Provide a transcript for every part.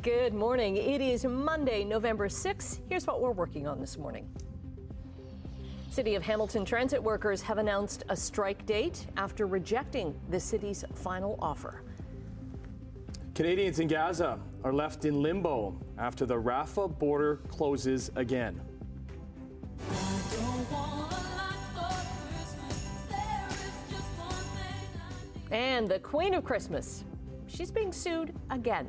Good morning. It is Monday, November 6th. Here's what we're working on this morning. City of Hamilton transit workers have announced a strike date after rejecting the city's final offer. Canadians in Gaza are left in limbo after the Rafah border closes again. And the Queen of Christmas, she's being sued again.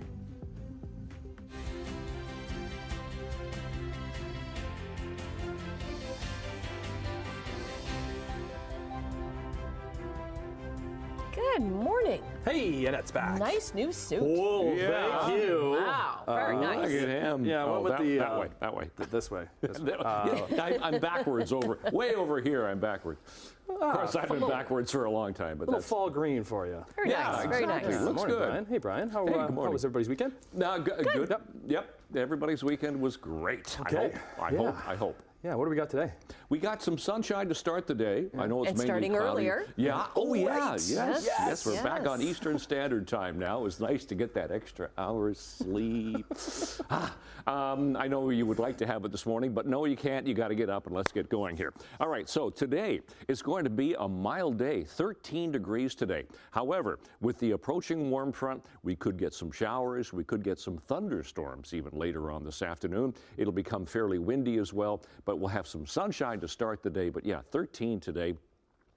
Good morning. Hey, Annette's back. Nice new suit. Whoa, thank you. Wow, very nice. Look at him. Yeah, what with that way. This way. I'm backwards way over here. I'm backwards. Of course, I've been backwards for a long time, but that's fall green for you. Very nice. Exactly. Very nice. Looks Morning, good. Brian. Hey, Brian. How was everybody's weekend? Good. Yep. Everybody's weekend was great. Okay. I hope. Yeah, what do we got today? We got some sunshine to start the day. I know it's and mainly starting cloudy. earlier. Yeah. Oh, yeah. Right. Yes. We're back on Eastern Standard Time now. It was nice to get that extra hour's sleep. I know you would like to have it this morning, but no, you can't. You got to get up and let's get going here. All right. So today is going to be a mild day, 13 degrees today. However, with the approaching warm front, we could get some showers. We could get some thunderstorms even later on this afternoon. It'll become fairly windy as well, but we'll have some sunshine to start the day. But yeah, 13 today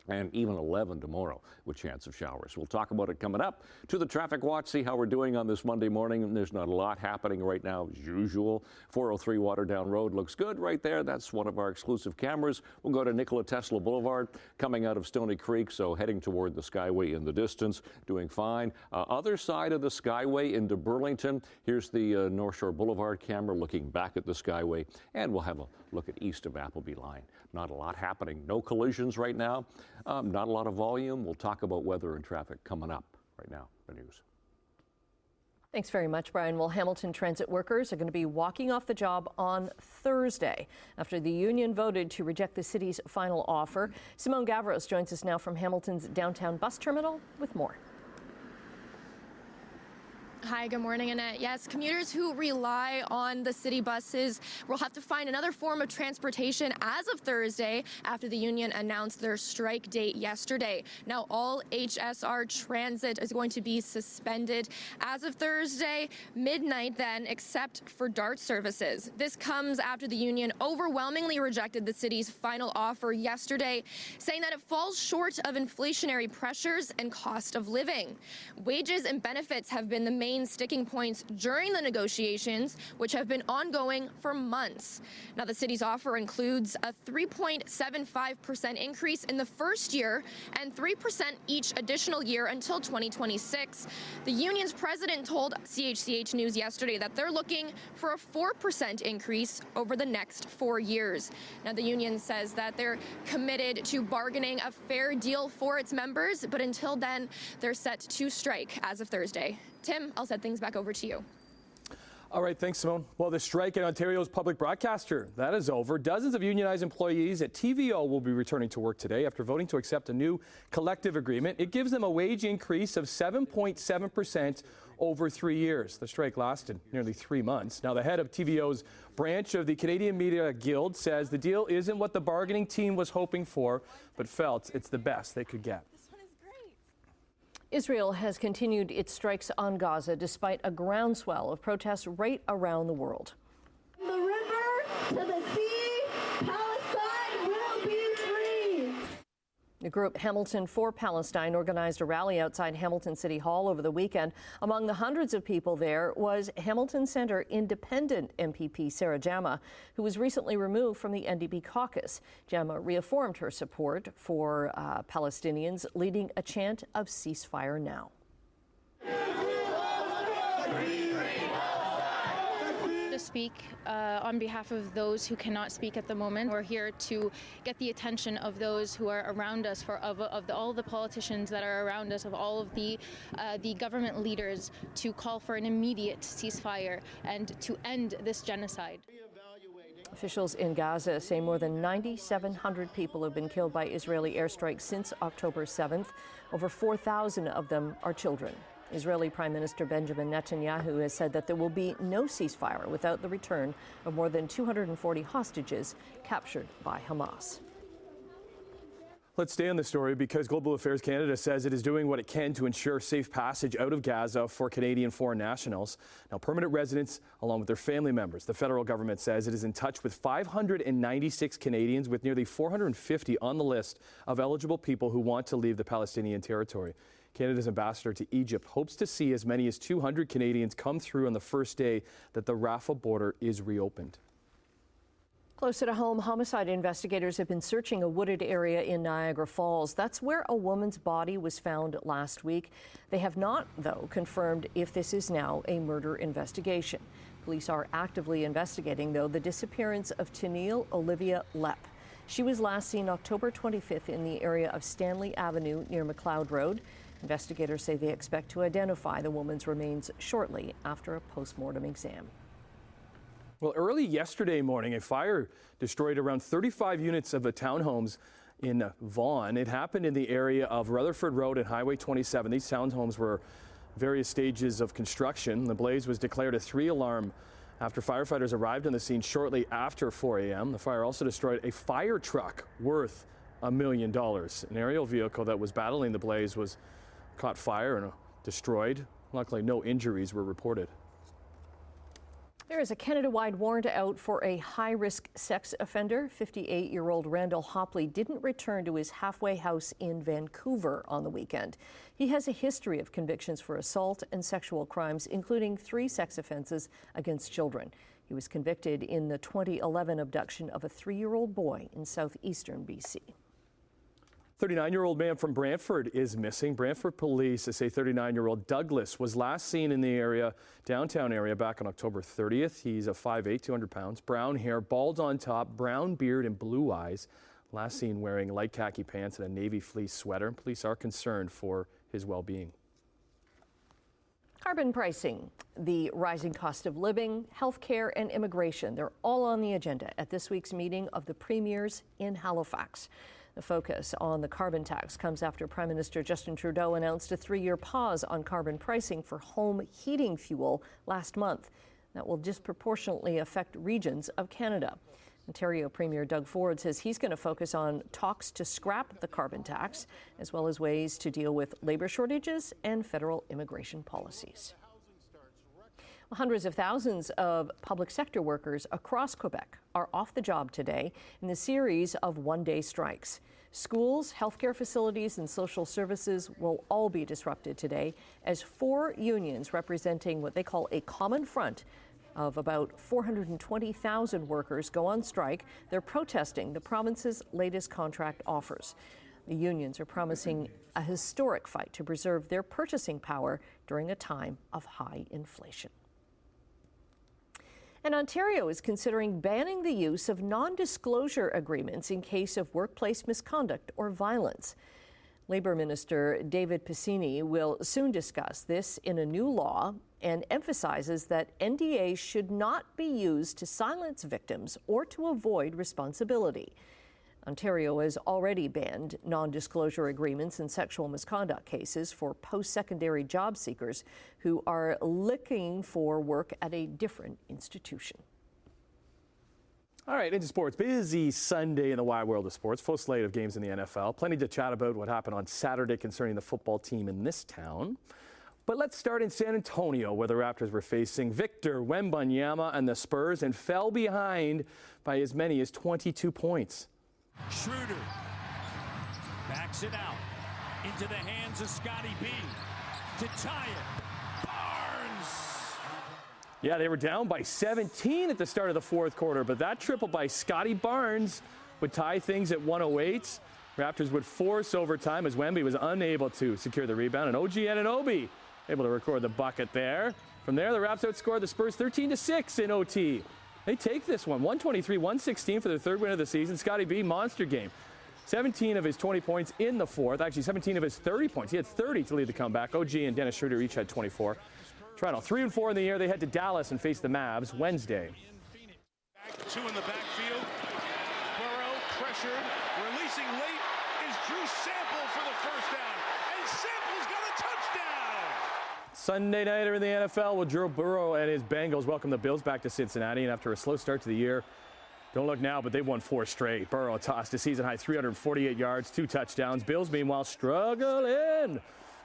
and even 11 tomorrow with chance of showers. We'll talk about it coming up. To the traffic watch, see how we're doing on this Monday morning. And there's not a lot happening right now as usual. 403 Waterdown Road looks good right there. That's one of our exclusive cameras. We'll go to Nikola Tesla Boulevard coming out of Stony Creek, so heading toward the Skyway in the distance, doing fine. Other side of the Skyway into Burlington. Here's the North Shore Boulevard camera looking back at the Skyway, and we'll have a look at east of Appleby Line. Not a lot happening. No collisions right now. Not a lot of volume. We'll talk about weather and traffic coming up right now. The news. Thanks very much, Brian. Well, Hamilton transit workers are going to be walking off the job on Thursday after the union voted to reject the city's final offer. Simone Gavros joins us now from Hamilton's downtown bus terminal with more. Hi, good morning, Annette. Yes, commuters who rely on the city buses will have to find another form of transportation as of Thursday after the union announced their strike date yesterday. Now, all HSR transit is going to be suspended as of Thursday, midnight then, except for DART services. This comes after the union overwhelmingly rejected the city's final offer yesterday, saying that it falls short of inflationary pressures and cost of living. Wages and benefits have been the main sticking points during the negotiations, which have been ongoing for months. Now, the city's offer includes a 3.75% increase in the first year and 3% each additional year until 2026. The union's president told CHCH News yesterday that they're looking for a 4% increase over the next 4 years. Now, the union says that they're committed to bargaining a fair deal for its members, but until then, they're set to strike as of Thursday. Tim, I'll send things back over to you. All right, thanks, Simone. Well, the strike at Ontario's public broadcaster, that is over. Dozens of unionized employees at TVO will be returning to work today after voting to accept a new collective agreement. It gives them a wage increase of 7.7% over 3 years. The strike lasted nearly 3 months. Now, the head of TVO's branch of the Canadian Media Guild says the deal isn't what the bargaining team was hoping for, but felt it's the best they could get. Israel has continued its strikes on Gaza despite a groundswell of protests right around the world. The river to the sea, Palestine will be free. The group Hamilton for Palestine organized a rally outside Hamilton City Hall over the weekend. Among the hundreds of people there was Hamilton Centre Independent MPP Sarah Jama, who was recently removed from the NDP caucus. Jama reaffirmed her support for Palestinians, leading a chant of ceasefire now. To speak on behalf of those who cannot speak at the moment. We're here to get the attention of those who are around us, all the politicians that are around us, of all of the government leaders, to call for an immediate ceasefire and to end this genocide. Officials in Gaza say more than 9,700 people have been killed by Israeli airstrikes since October 7th. Over 4,000 of them are children. Israeli Prime Minister Benjamin Netanyahu has said that there will be no ceasefire without the return of more than 240 hostages captured by Hamas. Let's stay on the story because Global Affairs Canada says it is doing what it can to ensure safe passage out of Gaza for Canadian foreign nationals. Now, permanent residents, along with their family members. The federal government says it is in touch with 596 Canadians, with nearly 450 on the list of eligible people who want to leave the Palestinian territory. Canada's ambassador to Egypt hopes to see as many as 200 Canadians come through on the first day that the Rafah border is reopened. Closer to home, homicide investigators have been searching a wooded area in Niagara Falls. That's where a woman's body was found last week. They have not, though, confirmed if this is now a murder investigation. Police are actively investigating, though, the disappearance of Tennille Olivia Lepp. She was last seen October 25th in the area of Stanley Avenue near McLeod Road. Investigators say they expect to identify the woman's remains shortly after a post-mortem exam. Well, early yesterday morning, a fire destroyed around 35 units of townhomes in Vaughan. It happened in the area of Rutherford Road and Highway 27. These townhomes were various stages of construction. The blaze was declared a 3-alarm after firefighters arrived on the scene shortly after 4 a.m. The fire also destroyed a fire truck worth $1 million. An aerial vehicle that was battling the blaze was caught fire and destroyed. Luckily, no injuries were reported. There is a Canada-wide warrant out for a high-risk sex offender. 58-year-old Randall Hopley didn't return to his halfway house in Vancouver on the weekend. He has a history of convictions for assault and sexual crimes, including 3 sex offenses against children. He was convicted in the 2011 abduction of a 3-year-old boy in southeastern BC. 39-year-old man from Brantford is missing. Brantford police say 39-year-old Douglas was last seen in the downtown area back on October 30th. He's a 5'8", 200 pounds, brown hair, bald on top, brown beard and blue eyes. Last seen wearing light khaki pants and a navy fleece sweater. Police are concerned for his well-being. Carbon pricing, the rising cost of living, healthcare and immigration, they're all on the agenda at this week's meeting of the premiers in Halifax. The focus on the carbon tax comes after Prime Minister Justin Trudeau announced a 3-year pause on carbon pricing for home heating fuel last month. That will disproportionately affect regions of Canada. Ontario Premier Doug Ford says he's going to focus on talks to scrap the carbon tax, as well as ways to deal with labor shortages and federal immigration policies. Hundreds of thousands of public sector workers across Quebec are off the job today in the series of one-day strikes. Schools, healthcare facilities, and social services will all be disrupted today as 4 unions representing what they call a common front of about 420,000 workers go on strike. They're protesting the province's latest contract offers. The unions are promising a historic fight to preserve their purchasing power during a time of high inflation. And Ontario is considering banning the use of non-disclosure agreements in case of workplace misconduct or violence. Labour Minister David Piscini will soon discuss this in a new law and emphasizes that NDAs should not be used to silence victims or to avoid responsibility. Ontario has already banned non-disclosure agreements in sexual misconduct cases for post-secondary job seekers who are looking for work at a different institution. All right, into sports. Busy Sunday in the wide world of sports. Full slate of games in the NFL. Plenty to chat about what happened on Saturday concerning the football team in this town. But let's start in San Antonio, where the Raptors were facing Victor Wembanyama and the Spurs and fell behind by as many as 22 points. Schroeder backs it out into the hands of Scotty B to tie it. Barnes! Yeah, they were down by 17 at the start of the fourth quarter, but that triple by Scotty Barnes would tie things at 108. Raptors would force overtime as Wemby was unable to secure the rebound, and OG Anunoby able to record the bucket there. From there, the Raps outscored the Spurs 13-6 in OT. They take this one, 123-116 for their 3rd win of the season. Scotty B, monster game. 17 of his 20 points in the fourth. Actually, 17 of his 30 points. He had 30 to lead the comeback. OG and Dennis Schroeder each had 24. Toronto 3-4 in the year. They head to Dallas and face the Mavs Wednesday. Back 2 in the backfield. Burrow pressured. Releasing late is Drew Sample for the first down. And Sample's got a touchdown! Sunday nighter in the NFL with Joe Burrow and his Bengals welcome the Bills back to Cincinnati. And after a slow start to the year, don't look now, but they've won 4 straight. Burrow tossed a season-high 348 yards, 2 touchdowns. Bills, meanwhile, struggling.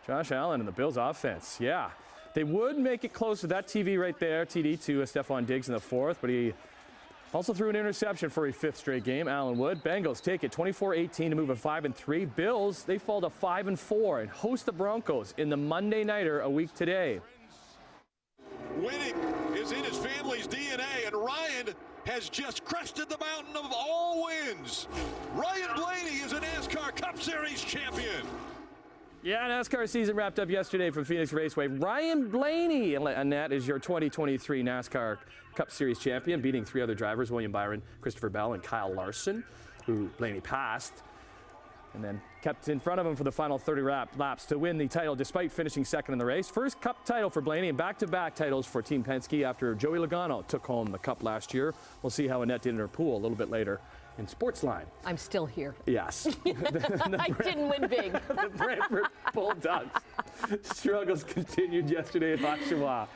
Josh Allen and the Bills offense, yeah. They would make it close with that TV right there, TD to Stephon Diggs in the 4th, but he also threw an interception for a 5th straight game. Allen would. Bengals take it 24-18 to move to 5-3. Bills, they fall to 5-4 and host the Broncos in the Monday nighter a week today. Winning is in his family's DNA, and Ryan has just crested the mountain of all wins. Ryan Blaney is a NASCAR Cup Series champion. Yeah, NASCAR season wrapped up yesterday from Phoenix Raceway. Ryan Blaney, and that is your 2023 NASCAR Cup Series champion, beating 3 other drivers, William Byron, Christopher Bell, and Kyle Larson, who Blaney passed, and then kept in front of him for the final 30 laps to win the title despite finishing 2nd in the race. First Cup title for Blaney and back-to-back titles for Team Penske after Joey Logano took home the Cup last year. We'll see how Annette did in her pool a little bit later in Sportsline. I'm still here. Yes. I didn't win big. The Brantford Bulldogs struggles continued yesterday at Oshawa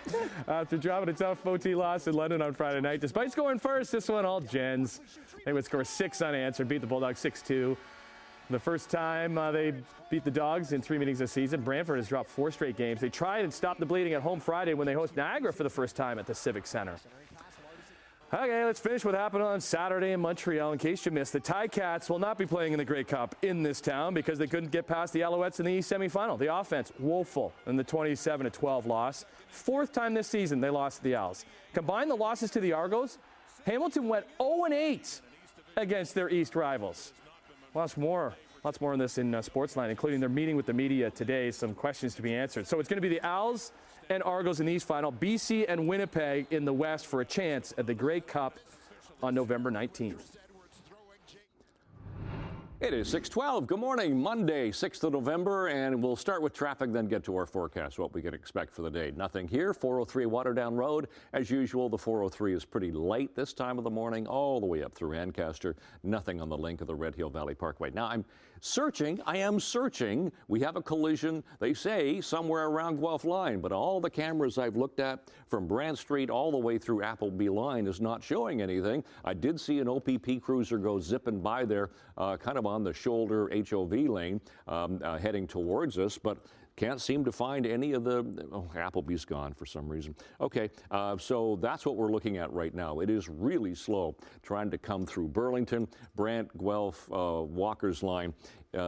after dropping a tough OT loss in London on Friday night. Despite scoring first, this one all gens. They would score 6 unanswered, beat the Bulldogs 6-2. The first time they beat the Dogs in 3 meetings this season. Brantford has dropped 4 straight games. They tried and stopped the bleeding at home Friday when they host Niagara for the first time at the Civic Center. Okay, let's finish what happened on Saturday in Montreal. In case you missed, the Ticats will not be playing in the Grey Cup in this town because they couldn't get past the Alouettes in the East semifinal. The offense, woeful in the 27-12 loss. 4th time this season they lost to the Owls. Combine the losses to the Argos, Hamilton went 0-8 against their East rivals. Lots more on this in Sportsline, including their meeting with the media today. Some questions to be answered. So it's going to be the Owls and Argos in the East final, BC and Winnipeg in the West for a chance at the Grey Cup on November 19th. It is 6:12. Good morning. Monday, 6th of November, and we'll start with traffic, then get to our forecast, what we can expect for the day. Nothing here. 403 Waterdown Road. As usual, the 403 is pretty light this time of the morning, all the way up through Ancaster. Nothing on the link of the Red Hill Valley Parkway. Now, I am searching. We have a collision, they say, somewhere around Guelph Line, but all the cameras I've looked at from Brant Street all the way through Appleby Line is not showing anything. I did see an OPP cruiser go zipping by there, kind of on the shoulder HOV lane, heading towards us, but can't seem to find any of the, Applebee's gone for some reason. Okay, so that's what we're looking at right now. It is really slow trying to come through Burlington, Brant, Guelph, Walker's Line,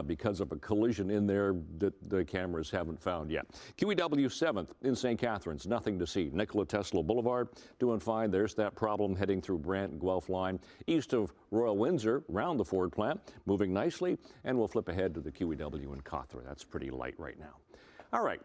because of a collision in there that the cameras haven't found yet. QEW 7th in St. Catharines, nothing to see. Nikola Tesla Boulevard, doing fine. There's that problem heading through Brant and Guelph Line. East of Royal Windsor, around the Ford plant, moving nicely. And we'll flip ahead to the QEW in Cawthra. That's pretty light right now. All right.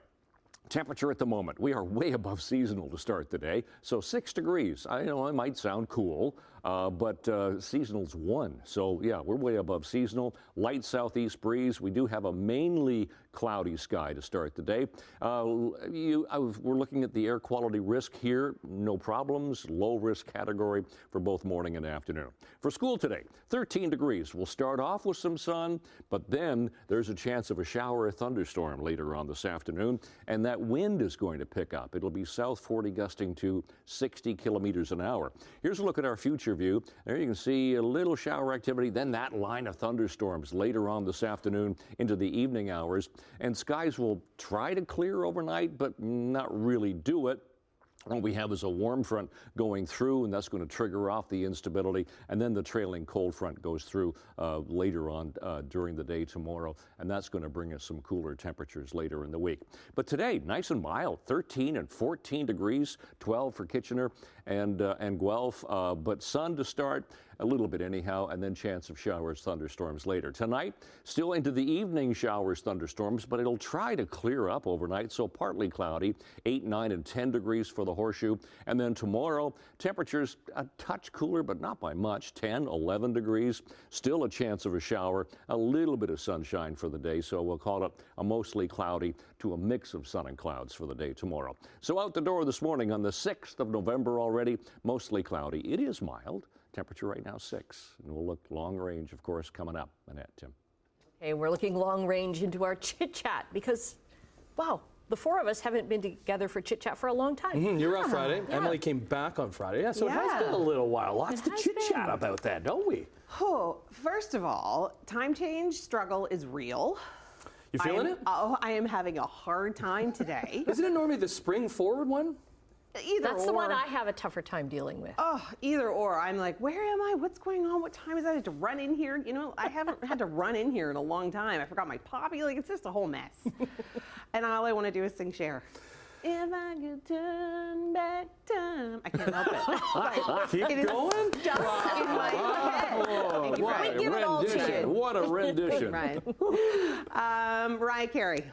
Temperature at the moment, we are way above seasonal to start the day, so 6 degrees. I know it might sound cool, but seasonal's 1. So yeah, we're way above seasonal. Light southeast breeze. We do have a mainly cloudy sky to start the day. We're looking at the air quality risk here. No problems. Low risk category for both morning and afternoon. For school today, 13 degrees. We'll start off with some sun, but then there's a chance of a shower or thunderstorm later on this afternoon, and that wind is going to pick up. It'll be south 40 gusting to 60 kilometers an hour. Here's a look at our future view. There you can see a little shower activity, then that line of thunderstorms later on this afternoon into the evening hours. And skies will try to clear overnight, but not really do it. What we have is a warm front going through, and that's going to trigger off the instability. And then the trailing cold front goes through later on during the day tomorrow, and that's going to bring us some cooler temperatures later in the week. But today, nice and mild, 13 and 14 degrees, 12 for Kitchener and Guelph, but sun to start. A little bit anyhow, and then chance of showers, thunderstorms later. Tonight, still into the evening showers, thunderstorms, but it'll try to clear up overnight, so partly cloudy, 8, 9, and 10 degrees for the Horseshoe. And then tomorrow, temperatures a touch cooler, but not by much, 10, 11 degrees. Still a chance of a shower, a little bit of sunshine for the day, so we'll call it a mostly cloudy to a mix of sun and clouds for the day tomorrow. So out the door this morning on the 6th of November already, mostly cloudy. It is mild. Temperature right now 6, and we'll look long range, of course, coming up. Annette, Tim. Okay, we're looking long range into our chit chat because, wow, the four of us haven't been together for chit chat for a long time. You were out Friday. Yeah. Emily came back on Friday. Yeah, so it has been a little while. Lots to has chit chat been. about that, don't we? Oh, first of all, time change struggle is real. You feeling it? Oh, I am having a hard time today. Isn't it normally the spring forward one? Either That's or. the one I have a tougher time dealing with. Oh, either or. I'm like, where am I? What's going on? What time is it? I have to run in here. You know, I haven't had to run in here in a long time. I forgot my poppy. Like, it's just a whole mess. And all I want to do is sing Cher. If I could turn back time. I can't help it. But Keep it is going. stuck in my head. Thank you, What Brian. a give it all to rendition. you. What a rendition. Ryan. Mariah Carey,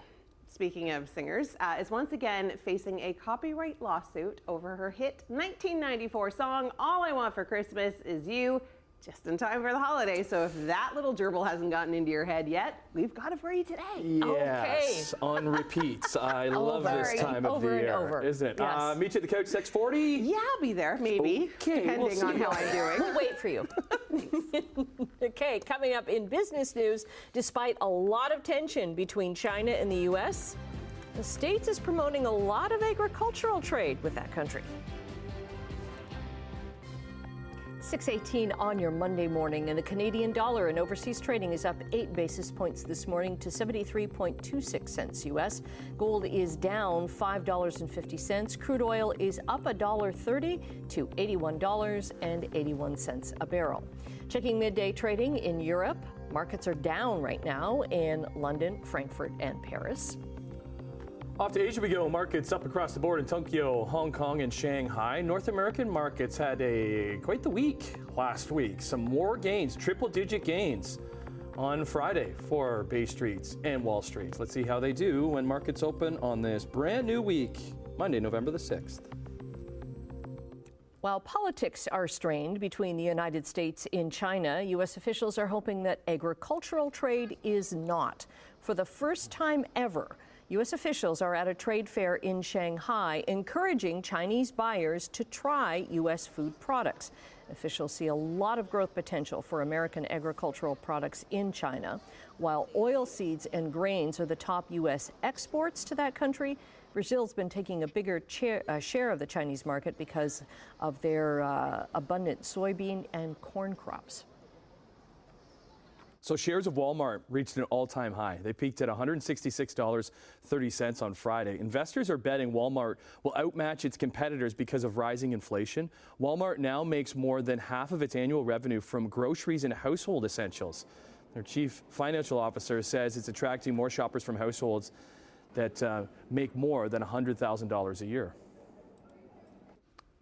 speaking of singers, is once again facing a copyright lawsuit over her hit 1994 song, All I Want for Christmas Is You, just in time for the holidays. So if that little gerbil hasn't gotten into your head yet, we've got it for you today. Yes, on repeats. I love this time of Over the and year, over. isn't it? Yes. Meet you at the couch 6:40. Yeah, I'll be there, maybe, Okay, we'll depending on see. how I'm doing. We'll wait for you. Okay, coming up in business news, despite a lot of tension between China and the U.S., the States is promoting a lot of agricultural trade with that country. 6:18 on your Monday morning, and the Canadian dollar in overseas trading is up 8 basis points this morning to 73.26 cents U.S. Gold is down $5.50. Crude oil is up $1.30 to $81.81 a barrel. Checking midday trading in Europe, markets are down right now in London, Frankfurt, and Paris. Off to Asia we go. Markets up across the board in Tokyo, Hong Kong, and Shanghai. North American markets had quite the week last week. Some more gains, triple-digit gains on Friday for Bay Streets and Wall Street. Let's see how they do when markets open on this brand new week, Monday, November the 6th. While politics are strained between the United States and China, U.S. officials are hoping that agricultural trade is not. For the first time ever, U.S. officials are at a trade fair in Shanghai, encouraging Chinese buyers to try U.S. food products. Officials see a lot of growth potential for American agricultural products in China. While oilseeds and grains are the top U.S. exports to that country, Brazil's been taking a bigger share of the Chinese market because of their abundant soybean and corn crops. So shares of Walmart reached an all-time high. They peaked at $166.30 on Friday. Investors are betting Walmart will outmatch its competitors because of rising inflation. Walmart now makes more than half of its annual revenue from groceries and household essentials. Their chief financial officer says it's attracting more shoppers from households that make more than $100,000 a year.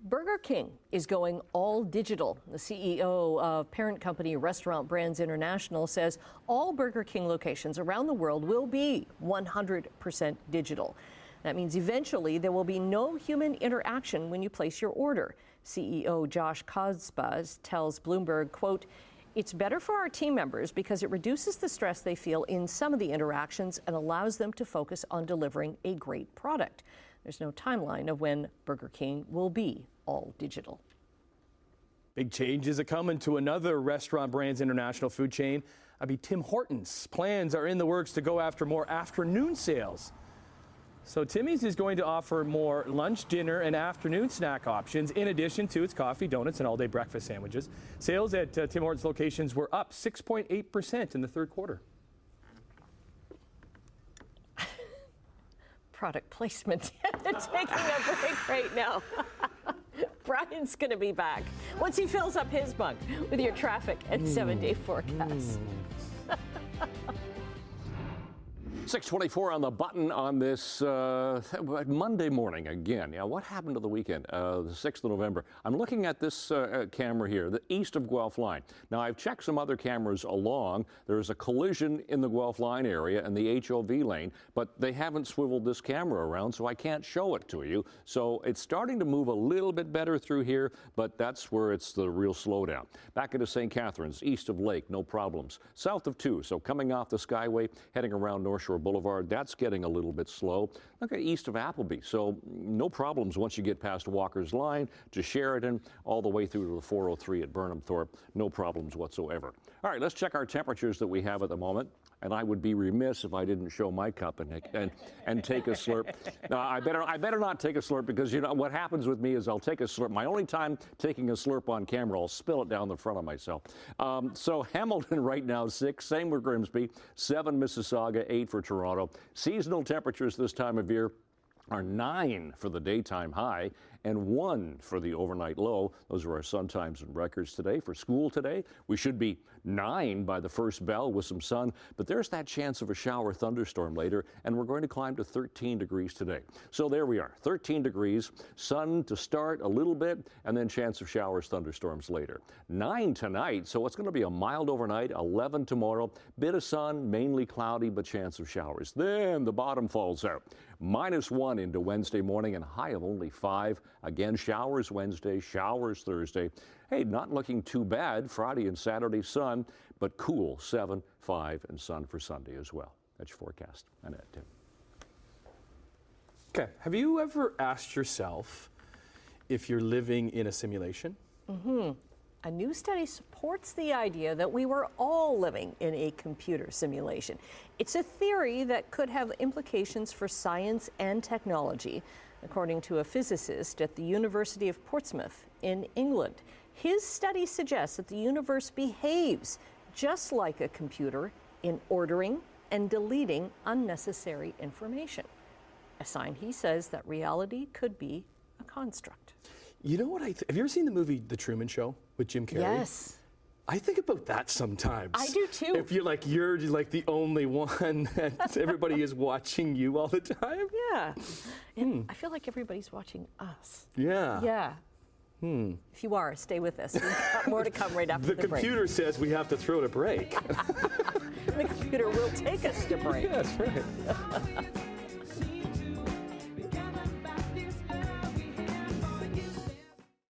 Burger King is going all digital. The CEO of parent company Restaurant Brands International says all Burger King locations around the world will be 100% digital. That means eventually there will be no human interaction when you place your order. CEO Josh Kozbaz tells Bloomberg, quote, "It's better for our team members because it reduces the stress they feel in some of the interactions and allows them to focus on delivering a great product." There's no timeline of when Burger King will be all digital. Big changes are coming to another Restaurant Brands International food chain. Tim Hortons. Plans are in the works to go after more afternoon sales. So Timmy's is going to offer more lunch, dinner, and afternoon snack options in addition to its coffee, donuts, and all-day breakfast sandwiches. Sales at Tim Hortons locations were up 6.8% in the third quarter. Product placement. Taking a break right now. Brian's going to be back once he fills up his mug with your traffic and 7-day forecast. 6:24 on the button on this Monday morning again. Yeah, what happened to the weekend, the 6th of November? I'm looking at this camera here, the east of Guelph Line. Now, I've checked some other cameras along. There's a collision in the Guelph Line area and the HOV lane, but they haven't swiveled this camera around, so I can't show it to you. So it's starting to move a little bit better through here, but that's where it's the real slowdown. Back into St. Catharines, east of Lake, no problems. South of 2, so coming off the Skyway, heading around North Shore Boulevard, that's getting a little bit slow. Look at east of Appleby, so no problems once you get past Walker's Line to Sheridan, all the way through to the 403 at Burnham Thorpe. No problems whatsoever. All right, let's check our temperatures that we have at the moment. and I would be remiss if I didn't show my cup and take a slurp. I better not take a slurp, because you know what happens with me is I'll take a slurp. My only time taking a slurp on camera, I'll spill it down the front of myself. So Hamilton right now 6, same with Grimsby, 7 Mississauga, 8 for Toronto. Seasonal temperatures this time of year are 9 for the daytime high and 1 for the overnight low. Those are our sun times and records today. For school today, we should be 9 by the first bell with some sun, but there's that chance of a shower thunderstorm later, and we're going to climb to 13 degrees today. So there we are, 13 degrees, sun to start a little bit, and then chance of showers, thunderstorms later. 9 tonight, so it's going to be a mild overnight, 11 tomorrow, bit of sun, mainly cloudy, but chance of showers. Then the bottom falls out. -1 into Wednesday morning and high of only 5. Again, showers Wednesday, showers Thursday. Hey, not looking too bad Friday and Saturday, sun, but cool 7, 5, and sun for Sunday as well. That's your forecast. Annette, Tim. Okay, have you ever asked yourself if you're living in a simulation? A new study supports the idea that we were all living in a computer simulation. It's a theory that could have implications for science and technology, according to a physicist at the University of Portsmouth in England. His study suggests that the universe behaves just like a computer in ordering and deleting unnecessary information. A sign, he says, that reality could be a construct. You know what have you ever seen the movie The Truman Show with Jim Carrey? Yes. I think about that sometimes. I do too. If you're like the only one and everybody is watching you all the time. Yeah. And I feel like everybody's watching us. Yeah. Yeah. If you are, stay with us. We've got more to come right after The the break. computer says we have to throw it a break. The computer will take us to break. That's right.